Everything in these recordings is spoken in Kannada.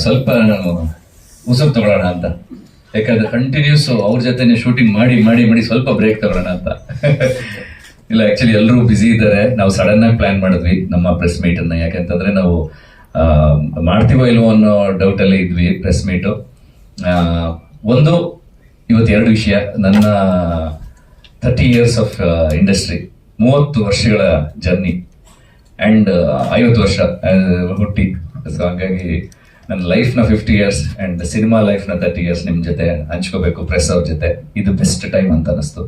ಸ್ವಲ್ಪ ನಾನು ಉಸುರು ತಗೊಳ್ಳೋಣ ಅಂತ, ಯಾಕಂದ್ರೆ ಕಂಟಿನ್ಯೂಸ್ ಅವ್ರ ಜೊತೆನೆ ಶೂಟಿಂಗ್ ಮಾಡಿ ಮಾಡಿ ಮಾಡಿ ಸ್ವಲ್ಪ ಬ್ರೇಕ್ ತಗೊಳ್ಳೋಣ ಅಂತ. ಇಲ್ಲ, ಆಕ್ಚುಲಿ ಎಲ್ಲರೂ ಬ್ಯುಸಿ ಇದ್ದಾರೆ. ನಾವು ಸಡನ್ ಆಗಿ ಪ್ಲಾನ್ ಮಾಡಿದ್ವಿ ನಮ್ಮ ಪ್ರೆಸ್ ಮೀಟ್ ಅನ್ನ, ಯಾಕಂತಂದ್ರೆ ನಾವು ಮಾಡ್ತೀವೋ ಇಲ್ವೋ ಅನ್ನೋ ಡೌಟ್ ಅಲ್ಲೇ ಇದ್ವಿ. ಪ್ರೆಸ್ ಮೀಟು ಒಂದು ಇವತ್ತು ಎರಡು ವಿಷಯ. ನನ್ನ 30 years ಆಫ್ ಇಂಡಸ್ಟ್ರಿ, 30 ವರ್ಷಗಳ ಜರ್ನಿ ಆ್ಯಂಡ್ 50 ವರ್ಷ ಹುಟ್ಟಿ. ಸೊ ಹಾಗಾಗಿ ನನ್ನ ಲೈಫ್ನ 50 years ಆ್ಯಂಡ್ ಸಿನಿಮಾ ಲೈಫ್ನ 30 years ನಿಮ್ಮ ಜೊತೆ ಹಂಚ್ಕೋಬೇಕು, ಪ್ರೆಸ್ ಅವ್ರ ಜೊತೆ. ಇದು ಬೆಸ್ಟ್ ಟೈಮ್ ಅಂತ ಅನಿಸ್ತು.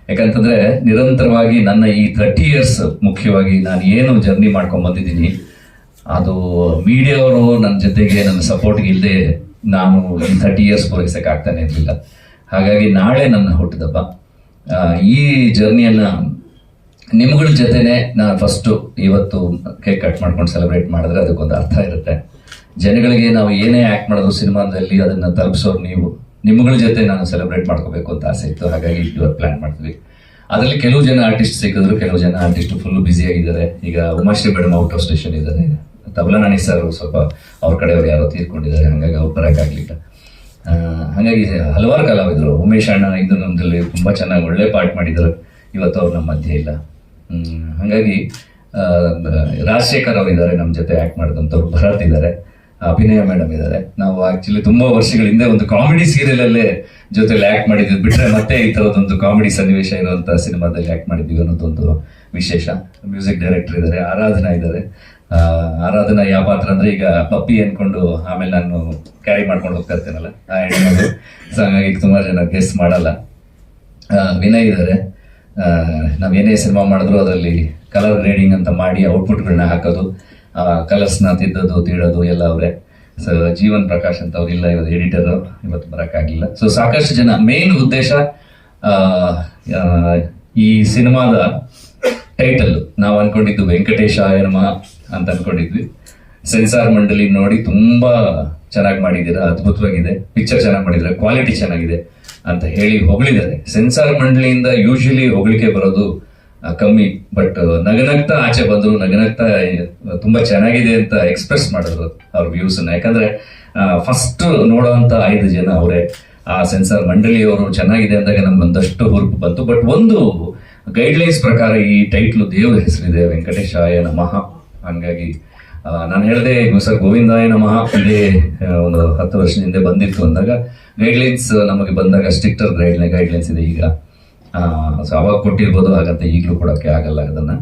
ಯಾಕಂತಂದ್ರೆ ನಿರಂತರವಾಗಿ ನನ್ನ ಈ 30 years ಮುಖ್ಯವಾಗಿ ನಾನು ಏನು ಜರ್ನಿ ಮಾಡ್ಕೊಂಡು ಬಂದಿದ್ದೀನಿ, ಅದು ಮೀಡಿಯಾ ಅವರು ನನ್ನ ಜೊತೆಗೆ ನನ್ನ ಸಪೋರ್ಟ್ಗೆ ಇಲ್ಲದೆ ನಾನು ಈ 30 years ಪೂರೈಸಕ್ಕೆ ಆಗ್ತಾನೆ ಇರಲಿಲ್ಲ. ಹಾಗಾಗಿ ನಾಳೆ ನನ್ನ ಹುಟ್ಟಿದಬ್ಬ. ಈ ಜರ್ನಿಯನ್ನ ನಿಮ್ಗಳ ಜೊತೆನೆ ನಾನು ಫಸ್ಟು ಇವತ್ತು ಕೇಕ್ ಕಟ್ ಮಾಡ್ಕೊಂಡು ಸೆಲೆಬ್ರೇಟ್ ಮಾಡಿದ್ರೆ ಅದಕ್ಕೊಂದು ಅರ್ಥ ಇರುತ್ತೆ. ಜನಗಳಿಗೆ ನಾವು ಏನೇ ಆ್ಯಕ್ಟ್ ಮಾಡೋದು ಸಿನಿಮಾದಲ್ಲಿ ಅದನ್ನು ತಲುಪಿಸೋರು ನೀವು. ನಿಮ್ಗಳ ಜೊತೆ ನಾನು ಸೆಲೆಬ್ರೇಟ್ ಮಾಡ್ಕೋಬೇಕು ಅಂತ ಆಸೆ ಇತ್ತು. ಹಾಗಾಗಿ ಇವತ್ತು ಪ್ಲಾನ್ ಮಾಡ್ತೀವಿ. ಅದರಲ್ಲಿ ಕೆಲವು ಜನ ಆರ್ಟಿಸ್ಟ್ ಸಿಕ್ಕಿದ್ರು, ಕೆಲವು ಜನ ಆರ್ಟಿಸ್ಟ್ ಫುಲ್ಲು ಬ್ಯುಸಿ ಆಗಿದ್ದಾರೆ. ಈಗ Umashree madam out of station ಇದ್ದಾರೆ, ತಬಲನಾಣಿ ಸರ್ ಸ್ವಲ್ಪ ಅವ್ರ ಕಡೆಯವ್ರು ಯಾರೋ ತೀರ್ಕೊಂಡಿದ್ದಾರೆ, ಹಾಗಾಗಿ ಅವ್ರು ಬರೋಕ್ಕಾಗಲಿಲ್ಲ. ಹಾಗಾಗಿ ಹಲವಾರು ಕಲಾವಿದರು, ಉಮೇಶ್ ಅಣ್ಣ ಇದು ನಮ್ಮದಲ್ಲಿ ತುಂಬ ಚೆನ್ನಾಗಿ ಒಳ್ಳೆ ಪಾರ್ಟ್ ಮಾಡಿದ್ದಾರೆ, ಇವತ್ತು ಅವ್ರು ನಮ್ಮ ಮಧ್ಯೆ ಇಲ್ಲ. ಹಾಗಾಗಿ ರಾಜಶೇಖರ್ ಅವರು ಇದ್ದಾರೆ ನಮ್ಮ ಜೊತೆ ಆ್ಯಕ್ಟ್ ಮಾಡಿದಂಥವ್ರು, ಭರತ್ ಇದ್ದಾರೆ, ಅಭಿನಯ ಮೇಡಮ್ ಇದ್ದಾರೆ. ನಾವು ಆ್ಯಕ್ಚುಲಿ ತುಂಬ ವರ್ಷಗಳ ಹಿಂದೆ ಒಂದು ಕಾಮಿಡಿ ಸೀರಿಯಲಲ್ಲೇ ಜೊತೆಲಿ ಆ್ಯಕ್ಟ್ ಮಾಡಿದ್ವಿ, ಬಿಟ್ಟರೆ ಮತ್ತೆ ಈ ಥರದೊಂದು ಕಾಮಿಡಿ ಸನ್ನಿವೇಶ ಇರುವಂಥ ಸಿನಿಮಾದಲ್ಲಿ ಆ್ಯಕ್ಟ್ ಮಾಡಿದ್ವಿ ಅನ್ನೋದೊಂದು ವಿಶೇಷ. ಮ್ಯೂಸಿಕ್ ಡೈರೆಕ್ಟರ್ ಇದ್ದಾರೆ, ಆರಾಧನಾ ಇದ್ದಾರೆ. ಆರಾಧನಾ ಯಾವ ಪಾತ್ರ ಅಂದರೆ ಈಗ ಪಪ್ಪಿ ಅಂದ್ಕೊಂಡು ಆಮೇಲೆ ನಾನು ಕ್ಯಾರಿ ಮಾಡ್ಕೊಂಡು ಹೋಗ್ತಾ ಇರ್ತೇನಲ್ಲ ಆ ಹೆಣ್ಣು. ಸೊ ಹಾಗಾಗಿ ತುಂಬ ಜನ ಗೆಸ್ ಮಾಡಲ್ಲ. ವಿನಯ್ ಇದ್ದಾರೆ. ನಾವೇನೇ ಸಿನಿಮಾ ಮಾಡಿದ್ರು ಅದರಲ್ಲಿ ಕಲರ್ ಗ್ರೇಡಿಂಗ್ ಅಂತ ಮಾಡಿ ಔಟ್ಪುಟ್ಗಳನ್ನ ಹಾಕೋದು, ಕಲರ್ಸ್ನ ತಿದ್ದೋದು ತೀಡೋದು ಎಲ್ಲ ಅವರೇ. ಸೊ ಜೀವನ್ ಪ್ರಕಾಶ್ ಅಂತ ಅವ್ರು ಇಲ್ಲ, ಇವತ್ತು ಎಡಿಟರು, ಇವತ್ತು ಬರೋಕ್ಕಾಗಲಿಲ್ಲ. ಸೊ ಸಾಕಷ್ಟು ಜನ. ಮೇನ್ ಉದ್ದೇಶ ಈ ಸಿನಿಮಾದ ಟೈಟಲ್ ನಾವು ಅನ್ಕೊಂಡಿದ್ದು ವೆಂಕಟೇಶಾಯ ನಮಃ ಅಂತ ಅನ್ಕೊಂಡಿದ್ವಿ. ಸೆನ್ಸಾರ್ ಮಂಡಳಿ ನೋಡಿ ತುಂಬಾ ಚೆನ್ನಾಗಿ ಮಾಡಿದ್ದೀರಾ, ಅದ್ಭುತವಾಗಿದೆ, ಪಿಕ್ಚರ್ ಚೆನ್ನಾಗಿ ಮಾಡಿದ್ರೆ, ಕ್ವಾಲಿಟಿ ಚೆನ್ನಾಗಿದೆ ಅಂತ ಹೇಳಿ ಹೊಗಳಿದ್ದಾರೆ. ಸೆನ್ಸಾರ್ ಮಂಡಳಿಯಿಂದ ಯೂಶಲಿ ಹೊಗಳಿಕೆ ಬರೋದು ಕಮ್ಮಿ, ಬಟ್ ನಗನಗ್ತಾ ಆಚೆ ಬಂದ್ರು, ನಗನಗ್ತಾ ತುಂಬಾ ಚೆನ್ನಾಗಿದೆ ಅಂತ ಎಕ್ಸ್ಪ್ರೆಸ್ ಮಾಡಿದ್ರು ಅವ್ರ ವ್ಯೂಸ್ನ. ಯಾಕಂದ್ರೆ ಫಸ್ಟ್ ನೋಡೋಂಥ 5 ಜನ ಅವರೇ. ಆ ಸೆನ್ಸಾರ್ ಮಂಡಳಿಯವರು ಚೆನ್ನಾಗಿದೆ ಅಂದಾಗ ನಮ್ಗೆ ಒಂದಷ್ಟು ಹುರುಪು ಬಂತು. ಬಟ್ ಒಂದು ಗೈಡ್ಲೈನ್ಸ್ ಪ್ರಕಾರ ಈ ಟೈಟ್ಲು ದೇವರ ಹೆಸರಿದೆ, ವೆಂಕಟೇಶಾಯ ನಮಃ. ಹಂಗಾಗಿ ನಾನು ಹೇಳಿದೆ ಸರ್ ಗೋವಿಂದಾಯ ನಮಃ ಇದೇ ಒಂದು 10 ವರ್ಷದ ಹಿಂದೆ ಬಂದಿತ್ತು ಅಂದಾಗ ಗೈಡ್ಲೈನ್ಸ್ ನಮಗೆ ಬಂದಾಗ ಸ್ಟ್ರಿಕ್ಟರ್ ಗೈಡ್ಲೈನ್ಸ್ ಇದೆ ಈಗ. ಸೊ ಅವಾಗ ಕೊಟ್ಟಿರ್ಬೋದು, ಹಾಗಂತ ಈಗಲೂ ಕೊಡೋಕ್ಕೆ ಆಗಲ್ಲ. ಅದನ್ನ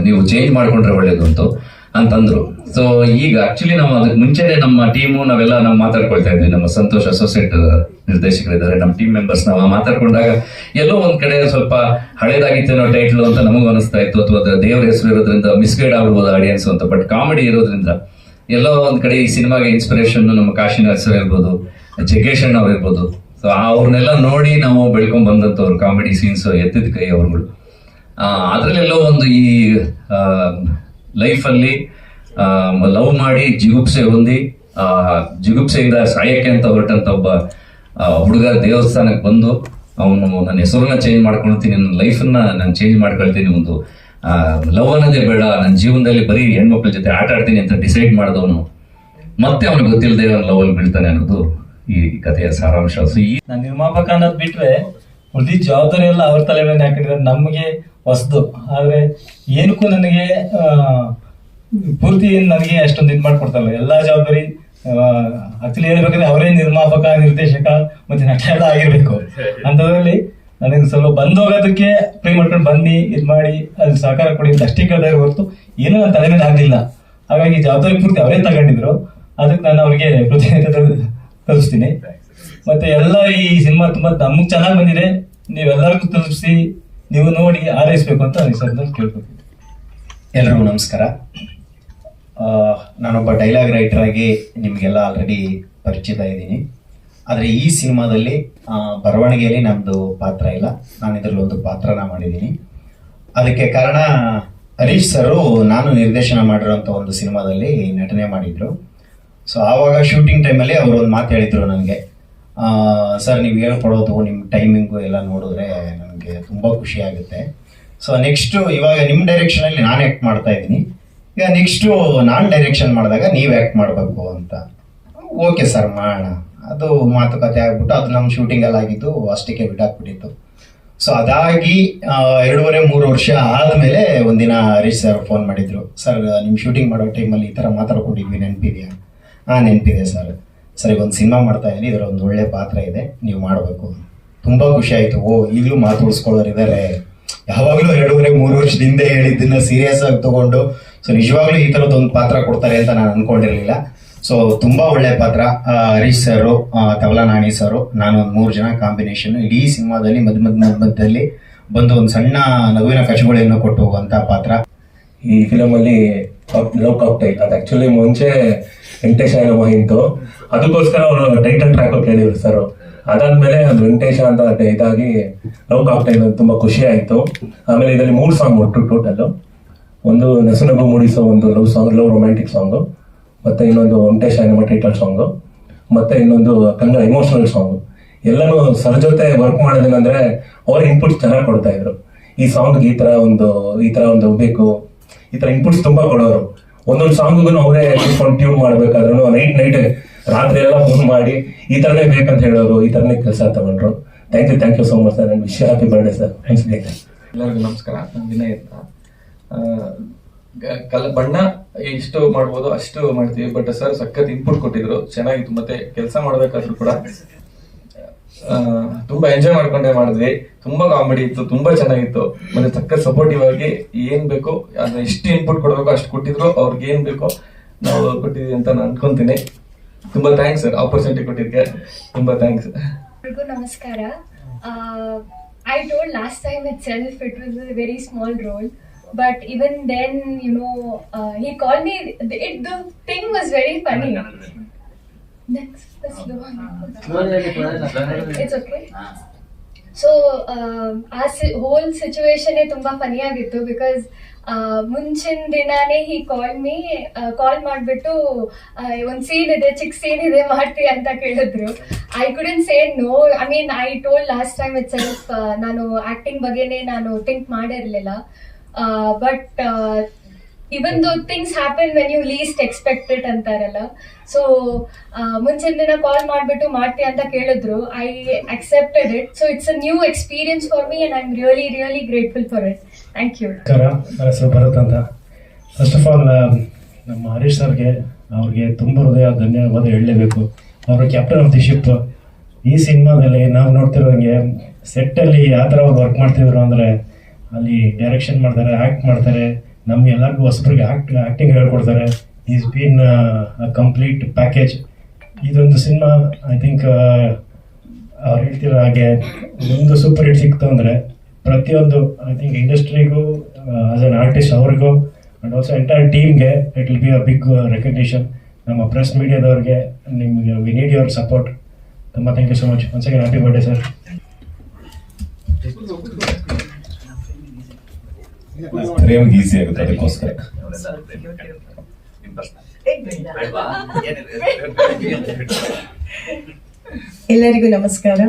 ನೀವು ಚೇಂಜ್ ಮಾಡ್ಕೊಂಡ್ರೆ ಒಳ್ಳೇದು ಅಂತಂದ್ರು. ಸೊ ಈಗ ಆಕ್ಚುಲಿ ನಾವು ಅದಕ್ಕೆ ಮುಂಚೆನೆ ನಮ್ಮ ಟೀಮು ನಾವು ಮಾತಾಡ್ಕೊಳ್ತಾ ಇದ್ವಿ. ನಮ್ಮ ಸಂತೋಷ್ ಅಸೋಸಿಯೇಟ್ ನಿರ್ದೇಶಕರಿದ್ದಾರೆ, ನಮ್ಮ ಟೀಮ್ ಮೆಂಬರ್ಸ್ ನಾವು ಮಾತಾಡ್ಕೊಂಡಾಗ ಎಲ್ಲೋ ಒಂದ್ ಕಡೆ ಸ್ವಲ್ಪ ಹಳೇದಾಗಿತ್ತೇನೋ ಟೈಟ್ಲು ಅಂತ ನಮಗೂ ಅನಿಸ್ತಾ ಇತ್ತು, ಅಥವಾ ದೇವರ ಹೆಸರು ಇರೋದ್ರಿಂದ ಮಿಸ್ಗೈಡ್ ಆಗ್ಬೋದು ಆಡಿಯನ್ಸ್ ಅಂತ. ಬಟ್ ಕಾಮಿಡಿ ಇರೋದ್ರಿಂದ ಎಲ್ಲೋ ಒಂದ್ ಕಡೆ ಈ ಸಿನಿಮಾಗೆ ಇನ್ಸ್ಪಿರೇಷನ್ ನಮ್ಮ ಕಾಶಿನಾಥ್ ಸರ್ ಇರ್ಬೋದು, ಜಗ್ಗೇಶ್ ಅಣ್ಣ ಅವ್ರು ಇರ್ಬೋದು. ಸೊ ಅವ್ರನ್ನೆಲ್ಲ ನೋಡಿ ನಾವು ಬೆಳ್ಕೊಂಡ್ ಬಂದಂಥವ್ರು, ಕಾಮಿಡಿ ಸೀನ್ಸ್ ಎತ್ತಿದ ಕೈ ಅವ್ರುಗಳು. ಅದ್ರಲ್ಲೆಲ್ಲೋ ಒಂದು ಈ ಲೈಫಲ್ಲಿ ಲವ್ ಮಾಡಿ ಜಿಗುಪ್ಸೆ ಹೊಂದಿ ಜಿಗುಪ್ಸೆಯಿಂದ ಸಾಯಕ್ಕೆ ಅಂತ ಹೊರಟಂತ ಒಬ್ಬ ಹುಡುಗ ದೇವಸ್ಥಾನಕ್ಕೆ ಬಂದು ಅವನು ನನ್ನ ಹೆಸರನ್ನ ಚೇಂಜ್ ಮಾಡ್ಕೊಳ್ತೀನಿ, ನನ್ನ ಲೈಫನ್ನ ನಾನು ಚೇಂಜ್ ಮಾಡ್ಕೊಳ್ತೀನಿ, ಒಂದು ಲವ್ ಅನ್ನೋದೇ ಬೇಡ, ನನ್ನ ಜೀವನದಲ್ಲಿ ಬರೀ ಹೆಣ್ಮಕ್ಳ ಜೊತೆ ಆಟ ಆಡ್ತೀನಿ ಅಂತ ಡಿಸೈಡ್ ಮಾಡಿದವನು ಮತ್ತೆ ಅವನಿಗೆ ಗೊತ್ತಿಲ್ಲದೆ ಅವನು ಲವ್ ಅಲ್ಲಿ ಬೀಳ್ತಾನೆ ಅನ್ನೋದು ಈ ಕಥೆಯ ಸಾರಾಂಶ. ಸೊ ಈ ನಾನು ನಿರ್ಮಾಪಕ ಅನ್ನೋದು ಬಿಟ್ರೆ ಉಳಿದ ಜವಾಬ್ದಾರಿ ಎಲ್ಲ ಅವ್ರ ತಲೆ ಮೇಲೆ ಹಾಕಿದ್ರೆ ನಮಗೆ ಹೊಸದು. ಆದ್ರೆ ಏನಕ್ಕೂ ನನಗೆ ಪೂರ್ತಿ ನನಗೆ ಅಷ್ಟೊಂದು ಇದು ಮಾಡ್ಕೊಡ್ತಾರಲ್ಲ, ಎಲ್ಲಾ ಜವಾಬ್ದಾರಿ ಆಕ್ಚುಲಿ ಹೇಳ್ಬೇಕಂದ್ರೆ ಅವರೇ ನಿರ್ಮಾಪಕ, ನಿರ್ದೇಶಕ ಮತ್ತೆ ನಟ ಎಲ್ಲ ಆಗಿರ್ಬೇಕು. ಅಂತದ್ರಲ್ಲಿ ನನಗೆ ಸ್ವಲ್ಪ ಬಂದೋಗೋದಕ್ಕೆ ಪ್ಲೇ ಮಾಡ್ಕೊಂಡು ಬನ್ನಿ ಇದು ಮಾಡಿ ಅಲ್ಲಿ ಸಹಕಾರ ಕೊಡಿ ಅಂತ ಅಷ್ಟೇ ಕೇಳಿದಾಗ ಹೊರತು ಏನೂ ನನ್ನ ತಲೆ ಮೇಲೆ ಆಗಲಿಲ್ಲ. ಹಾಗಾಗಿ ಜವಾಬ್ದಾರಿ ಪೂರ್ತಿ ಅವರೇ ತಗೊಂಡಿದ್ರು. ಅದಕ್ಕೆ ನಾನು ಅವ್ರಿಗೆ ಕೃತಜ್ಞತೆ ತಲುಪಿಸ್ತೀನಿ. ಮತ್ತೆ ಎಲ್ಲ ಈ ಸಿನಿಮಾ ತುಂಬಾ ನಮ್ಗೆ ಚೆನ್ನಾಗಿ ಬಂದಿದೆ, ನೀವೆಲ್ಲರಿಗೂ ತಲುಪಿಸಿ ನೀವು ನೋಡಿ ಆರೈಸ್ಬೇಕು ಅಂತ ನನಗೆ ಕೇಳ್ಬೇಕು. ಎಲ್ರಿಗೂ ನಮಸ್ಕಾರ. ನಾನೊಬ್ಬ ಡೈಲಾಗ್ ರೈಟರ್ ಆಗಿ ನಿಮಗೆಲ್ಲ ಆಲ್ರೆಡಿ ಪರಿಚಿತ ಇದ್ದೀನಿ. ಆದರೆ ಈ ಸಿನಿಮಾದಲ್ಲಿ ಬರವಣಿಗೆಯಲ್ಲಿ ನಮ್ಮದು ಪಾತ್ರ ಇಲ್ಲ, ನಾನು ಇದರಲ್ಲಿ ಒಂದು ಪಾತ್ರನ ಮಾಡಿದ್ದೀನಿ. ಅದಕ್ಕೆ ಕಾರಣ ಹರೀಶ್ ಸರು ನಾನು ನಿರ್ದೇಶನ ಮಾಡಿರೋಂಥ ಒಂದು ಸಿನಿಮಾದಲ್ಲಿ ನಟನೆ ಮಾಡಿದ್ರು. ಸೊ ಆವಾಗ ಶೂಟಿಂಗ್ ಟೈಮಲ್ಲಿ ಅವರು ಒಂದು ಮಾತು ಹೇಳಿದ್ರು ನನಗೆ, ಸರ್ ನೀವು ಹೇಳ್ಕೊಡೋದು ನಿಮ್ಮ ಟೈಮಿಂಗು ಎಲ್ಲ ನೋಡಿದ್ರೆ ನನಗೆ ತುಂಬ ಖುಷಿ ಆಗುತ್ತೆ. ಸೊ ನೆಕ್ಸ್ಟು ಇವಾಗ ನಿಮ್ಮ ಡೈರೆಕ್ಷನಲ್ಲಿ ನಾನು ಆ್ಯಕ್ಟ್ ಮಾಡ್ತಾ ಇದ್ದೀನಿ. ಈಗ ನೆಕ್ಸ್ಟು ನಾನು ಡೈರೆಕ್ಷನ್ ಮಾಡಿದಾಗ ನೀವು ಆ್ಯಕ್ಟ್ ಮಾಡಬೇಕು ಅಂತ. ಓಕೆ ಸರ್ ಮಾಡೋಣ. ಅದು ಮಾತುಕತೆ ಆಗ್ಬಿಟ್ಟು ಅದು ನಮ್ಮ ಶೂಟಿಂಗಲ್ಲಿ ಆಗಿದ್ದು ಅಷ್ಟಕ್ಕೆ ಬಿಟ್ಟಾಕ್ಬಿಟ್ಟಿತ್ತು. ಸೊ ಅದಾಗಿ 2.5-3 ವರ್ಷ ಆದಮೇಲೆ ಒಂದಿನ ಹರೀಶ್ ಸರ್ ಫೋನ್ ಮಾಡಿದ್ರು, ಸರ್ ನಿಮ್ಮ ಶೂಟಿಂಗ್ ಮಾಡೋ ಟೈಮಲ್ಲಿ ಈ ಥರ ಮಾತಾಡ್ಕೊಂಡಿದ್ವಿ, ನೆನಪಿದೆಯಾ? ನೆನಪಿದೆ ಸರ್. ಸರ್ ಈಗ ಒಂದು ಸಿನಿಮಾ ಮಾಡ್ತಾ ಇದ್ದೀನಿ, ಇದರ ಒಂದು ಒಳ್ಳೆ ಪಾತ್ರ ಇದೆ, ನೀವು ಮಾಡಬೇಕು. ತುಂಬ ಖುಷಿ ಆಯಿತು. ಈಗಲೂ ಮಾತು ಉಳಿಸ್ಕೊಳ್ಳೋರು ಇದ್ದಾರೆ. ಯಾವಾಗಲೂ 2.5-3 ವರ್ಷದ ಹಿಂದೆ ಹೇಳಿದ್ದನ್ನ ಸೀರಿಯಸ್ ಆಗಿ ತಗೊಂಡು ಸೊ ನಿಜವಾಗ್ಲೂ ಈ ಥರದ್ದು ಒಂದು ಪಾತ್ರ ಕೊಡ್ತಾರೆ ಅಂತ ನಾನು ಅನ್ಕೊಂಡಿರಲಿಲ್ಲ. ಸೊ ತುಂಬ ಒಳ್ಳೆ ಪಾತ್ರ. ಹರೀಶ್ ಸರು, ತಬಲಾ ನಾಣಿ ಸರು, ನಾನು ಒಂದು 3 ಜನ ಕಾಂಬಿನೇಷನ್ ಇಡೀ ಸಿನಿಮಾದಲ್ಲಿ ಮಧ್ಯದಲ್ಲಿ ಬಂದು ಒಂದು ಸಣ್ಣ ನಗುವಿನ ಕಚಗುಳಿಯನ್ನು ಕೊಟ್ಟು ಹೋಗುವಂಥ ಪಾತ್ರ. ಈ ಫಿಲಮಲ್ಲಿ ಲವ್ ಕಾಕ್ಟೈಲ್ ಅದು ಆ್ಯಕ್ಚುಲಿ ಮುಂಚೆ ವೆಂಕಟೇಶ ಇತ್ತು, ಅದಕ್ಕೋಸ್ಕರ ಅವರು ಟೈಟಲ್ ಟ್ರ್ಯಾಕ್ ಕೇಳಿದ್ರು ಸರ್. ಅದಾದ್ಮೇಲೆ ಅದು ವೆಂಕಟೇಶ ಅಂತ ಇದಾಗಿ ಲವ್ ಕಾಕ್ಟೈಲ್ ತುಂಬ ಖುಷಿ ಆಯಿತು. ಆಮೇಲೆ ಇದರಲ್ಲಿ 3 ಸಾಂಗ್ ಒಟ್ಟು ಟೋಟಲ್ಲು. ಒಂದು ನಸುನಗು ಮೂಡಿಸೋ ಒಂದು ಲವ್ ರೊಮ್ಯಾಂಟಿಕ್ ಸಾಂಗು, ಮತ್ತೆ ಇನ್ನೊಂದು ವೆಂಕಟೇಶ ಟೈಟಲ್ ಸಾಂಗು, ಮತ್ತೆ ಇನ್ನೊಂದು ಕನ್ನಡ ಎಮೋಷನಲ್ ಸಾಂಗು. ಎಲ್ಲನೂ ಸರ್ ಜೊತೆ ವರ್ಕ್ ಮಾಡೋದೇನಂದ್ರೆ ಅವ್ರ ಇನ್ಪುಟ್ಸ್ ಚೆನ್ನಾಗಿ ಕೊಡ್ತಾ ಇದ್ರು. ಈ ಸಾಂಗ್ ಈ ತರ ಒಂದು ಬೇಕು, ಈ ತರ ಇನ್ಪುಟ್ಸ್ ತುಂಬಾ ಕೊಡೋರು. ಒಂದೊಂದು ಸಾಂಗಿಗೂ ಅವರೇ ಕೂತ್ಕೊಂಡು ಟ್ಯೂನ್ ಮಾಡ್ಬೇಕಾದ್ರೂ ನೈಟ್ ರಾತ್ರಿ ಎಲ್ಲ ಫೋನ್ ಮಾಡಿ ಈ ತರನೇ ಬೇಕಂತ ಹೇಳೋರು, ಈ ತರನೇ ಕೆಲಸ ತಗೊಂಡ್ರು. Thank you so much sir. Wish happy birthday sir. Thanks. ಎಲ್ಲರಿಗೂ ನಮಸ್ಕಾರ. ನಾನು ವಿನಯ್ ಅಂತ. ಬಣ್ಣ ಎಷ್ಟು ಮಾಡ್ಬೋದು ಅಷ್ಟು ಮಾಡ್ತೀವಿ, ಬಟ್ ಸರ್ ಸಖತ್ ಇನ್ಪುಟ್ ಕೊಟ್ಟಿದ್ರು, ಚೆನ್ನಾಗಿತ್ತು. ಮತ್ತೆ ಕೆಲಸ ಮಾಡ್ಬೇಕಾದ್ರೂ ಕೂಡ ತುಂಬಾ ಎಂಜಾಯ್ ಮಾಡ್ಕೊಂಡೇ ಮಾಡಿದ್ವಿ. ತುಂಬಾ ಕಾಮಿಡಿ ಇತ್ತು, ತುಂಬಾ ಚೆನ್ನಾಗಿತ್ತು. ಮತ್ತೆ ಸಖತ್ ಸಪೋರ್ಟಿವ್ ಆಗಿ ಏನ್ ಬೇಕೋ ಅದ್ರ ಎಷ್ಟು ಇನ್ಪುಟ್ ಕೊಡ್ಬೇಕು ಅಷ್ಟು ಕೊಟ್ಟಿದ್ರು. ಅವ್ರಿಗೆ ಏನ್ ಬೇಕೋ ನಾವು ಕೊಟ್ಟಿದ್ವಿ ಅಂತ ನಾನು ಅನ್ಕೊಂತೀನಿ. ತುಂಬಾ ಥ್ಯಾಂಕ್ಸ್ ಸರ್, ಆಪರ್ಚುನಿಟಿ ಕೊಟ್ಟಿದ್ದಕ್ಕೆ ತುಂಬಾ ಥ್ಯಾಂಕ್ಸ್. ನಮಸ್ಕಾರ. I told last time itself it was a very small role, but even then, he called me. The thing was very funny. Next, slow. It's okay. So, our whole situation is ತುಂಬಾ funny ಆಗಿತ್ತು because ಮುಂಚಿನ ದಿನಾನೇ he called me, ಕಾಲ್ ಮಾಡ್ಬಿಟ್ಟು ಒಂದು ಸೀನ್ ಇದೆ, ಚಿಕ್ಕ ಸೀನ್ ಇದೆ ಮಾಡ್ತೀಯ ಅಂತ ಕೇಳಿದ್ರು. I couldn't say no. I mean, I told last time itself ನಾನು ಆಕ್ಟಿಂಗ್ ಬಗ್ಗೆನೇ ನಾನು think ಮಾಡಿರ್ಲಿಲ್ಲ. But even though things happen when you least expect it ಅಂತಾರಲ್ಲ, ಸೊ ಮುಂಚಿನ ದಿನ ಕಾಲ್ ಮಾಡ್ಬಿಟ್ಟು ಮಾಡ್ತೀಯ ಅಂತ ಕೇಳಿದ್ರು. I accepted it. So it's a new experience for me and I'm really, really grateful for it. Thank you. ನನ್ನ ಹೆಸರು ಭರತ್ ಅಂತ. ಫಸ್ಟ್ ಆಫ್ ಆಲ್ ನಮ್ಮ ಹರೀಶ್ ಸರ್ಗೆ ಅವ್ರಿಗೆ ತುಂಬ ಹೃದಯ ಧನ್ಯವಾದ ಹೇಳಲೇಬೇಕು. ಅವರು ಕ್ಯಾಪ್ಟನ್ ಆಫ್ ದಿ ಶಿಪ್. ಈ ಸಿನಿಮಾದಲ್ಲಿ ನಾವು ನೋಡ್ತಿರೋಂಗೆ ಸೆಟ್ಟಲ್ಲಿ ಯಾವ ಥರ ಅವ್ರು ವರ್ಕ್ ಮಾಡ್ತಿದ್ರು ಅಂದರೆ, ಅಲ್ಲಿ ಡೈರೆಕ್ಷನ್ ಮಾಡ್ತಾರೆ, ಆ್ಯಕ್ಟ್ ಮಾಡ್ತಾರೆ, ನಮ್ಗೆ ಎಲ್ಲರಿಗೂ ಹೊಸಬ್ರಿಗೆ ಆ್ಯಕ್ಟಿಂಗ್ ಹೇಳ್ಕೊಡ್ತಾರೆ. Is been a complete package. ಇದೊಂದು ಸಿನಿಮಾ ಐ ಥಿಂಕ್ ಅವ್ರು ಹೇಳ್ತಿರೋ ಹಾಗೆ ಒಂದು ಸೂಪರ್ ಹಿಟ್ ಸಿಕ್ತು ಅಂದರೆ ಪ್ರತಿಯೊಂದು ಐ ಥಿಂಕ್ ಇಂಡಸ್ಟ್ರಿಗೂ ಆಸ್ ಅನ್ ಆರ್ಟಿಸ್ಟ್ ಅವ್ರಿಗೂ ಆ್ಯಂಡ್ ಆಲ್ಸೋ ಎಂಟೈರ್ ಟೀಮ್ಗೆ it will be a big recognition. ನಮ್ಮ ಪ್ರೆಸ್ ಮೀಡಿಯಾದವ್ರಿಗೆ ನಿಮಗೆ ವಿ ನೀಡ್ ಯುವರ್ ಸಪೋರ್ಟ್. ತುಂಬ thank you so much. Once again happy birthday sir. Easy ಆಗುತ್ತೆ ಅದಕ್ಕೋಸ್ಕರ. ಎಲ್ಲರಿಗೂ ನಮಸ್ಕಾರ.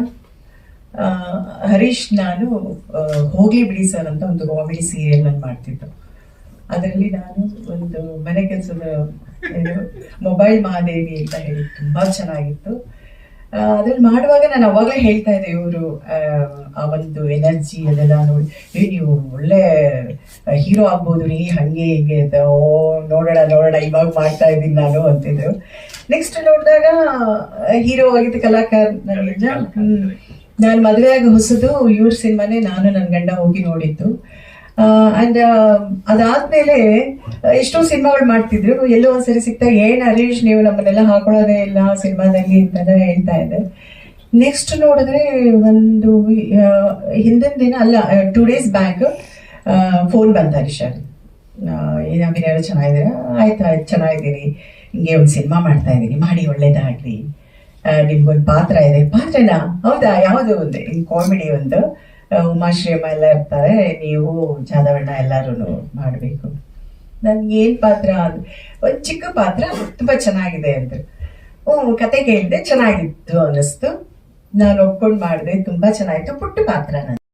ಹರೀಶ್ ನಾನು ಹೋಗ್ಲಿ ಬಿಡಿ ಸರ್ ಅಂತ ಒಂದು ಕಾಮಿಡಿ ಸೀರಿಯಲ್ ನಾನು ಮಾಡ್ತಿದ್ದು. ಅದರಲ್ಲಿ ನಾನು ಒಂದು ಮನೆ ಕೆಲಸದ ಮೊಬೈಲ್ ಮಹಾದೇವಿ ಅಂತ ಹೇಳಿ ತುಂಬಾ ಚೆನ್ನಾಗಿತ್ತು. ಅದ್ರಲ್ಲಿ ಮಾಡುವಾಗ ನಾನು ಅವಾಗಲೇ ಹೇಳ್ತಾ ಇದ್ದೆ, ಇವರು ಆ ಒಂದು ಎನರ್ಜಿ ಅದೆಲ್ಲ ನೋಡಿ ನೀವು ಒಳ್ಳೆ ಹೀರೋ ಆಗ್ಬೋದು ರೀ, ಹಂಗೆ ಹೀಗೆ ಅಂತ. ನೋಡೋಣ ಇವಾಗ ಮಾಡ್ತಾ ಇದ್ದೀನಿ ನಾನು ಅಂತಿದ್ರು. ನೆಕ್ಸ್ಟ್ ನೋಡಿದಾಗ ಹೀರೋ ಆಗಿದ್ದ ಕಲಾಕಾರ ನನಗೆ ನಾನು ಮದುವೆ ಆಗಿ ಹೊಸದು ಇವ್ರ ಸಿನಿಮಾನೇ ನಾನು ನನ್ನ ಗಂಡ ಹೋಗಿ ನೋಡಿದ್ದು. ಅಂಡ್ ಅದಾದ್ಮೇಲೆ ಎಷ್ಟೋ ಸಿನಿಮಾಗಳು ಮಾಡ್ತಿದ್ರು. ಎಲ್ಲೋ ಒಂದ್ಸರಿ ಸಿಗ್ತಾ ಏನ್ ಹರೀಶ್ ನೀವು ನಮ್ಮನ್ನೆಲ್ಲ ಹಾಕೊಳ್ಳೋದೇ ಇಲ್ಲ ಸಿನಿಮಾದಲ್ಲಿ ಅಂತೆಲ್ಲ ಹೇಳ್ತಾ ಇದ್ದೆ. ನೆಕ್ಸ್ಟ್ ನೋಡಿದ್ರೆ ಒಂದು ಹಿಂದಿನ ದಿನ ಅಲ್ಲ 2 days ಬ್ಯಾಕ್ ಫೋನ್ ಬಂತ ಹರೀಶ್ ಅಭಿನಯ ಚೆನ್ನಾಗಿದ್ದೀರಾ? ಆಯ್ತು ಚೆನ್ನಾಗಿದ್ದೀನಿ, ಹಿಂಗೆ ಒಂದು ಸಿನಿಮಾ ಮಾಡ್ತಾ ಇದ್ದೀನಿ, ಮಾಡಿ ಒಳ್ಳೇದಾಗ್ಲಿ, ನಿಮ್ಗೊಂದು ಪಾತ್ರ ಇದೆ. ಪಾತ್ರನಾ? ಹೌದಾ, ಯಾವುದು? ಒಂದು ಕಾಮಿಡಿ, ಒಂದು ಉಮಾಶ್ರೀ ಅಮ್ಮ ಎಲ್ಲ ಇರ್ತಾರೆ, ನೀವು ಜಾದವಣ್ಣ ಎಲ್ಲರೂ ಮಾಡಬೇಕು. ನನ್ಗೆ ಏನು ಪಾತ್ರ? ಒಂದು ಚಿಕ್ಕ ಪಾತ್ರ, ತುಂಬ ಚೆನ್ನಾಗಿದೆ ಅಂದರು. ಕತೆ ಕೇಳಿದೆ, ಚೆನ್ನಾಗಿತ್ತು ಅನ್ನಿಸ್ತು. ನಾನು ಒಪ್ಕೊಂಡು ಮಾಡಿದೆ, ತುಂಬ ಚೆನ್ನಾಗಿತ್ತು. ಪುಟ್ಟ ಪಾತ್ರ.